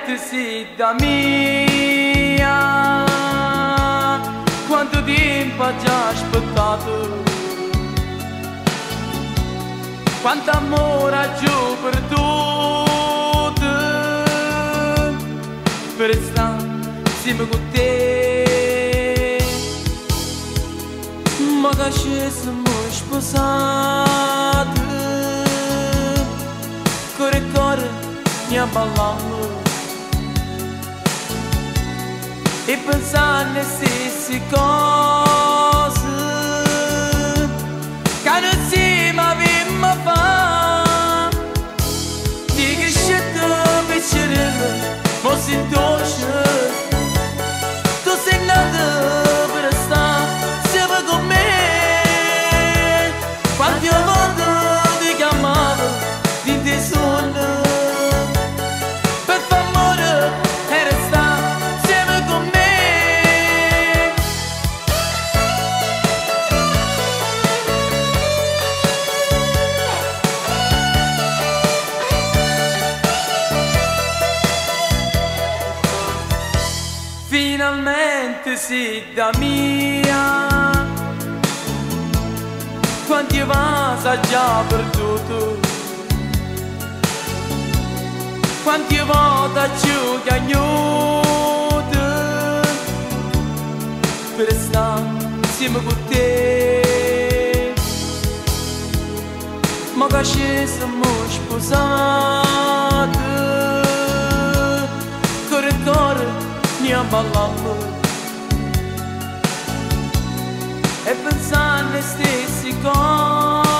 finalmente sei da mia. Quanto tempo hai già aspettato, quanto amore hai già perduto, per stare insieme con te. Ma che siamo sposati, cuore e cuore mi abballano, e pensare alle stesse cose che non insieme avevamo fatto. Di che scelta piacere, ma si indoscia, tu sei nata per stare insieme con me. Quante volte ti chiamavo di te sogno, per favore e resta insieme con me. Finalmente sei da mia. Quanti vasi hai già perduto, quanti volte hai già cagnuto, per stare insieme con te. Ma che siamo sposati, cuore e cuore mi abballano, e pensare alle stesse cose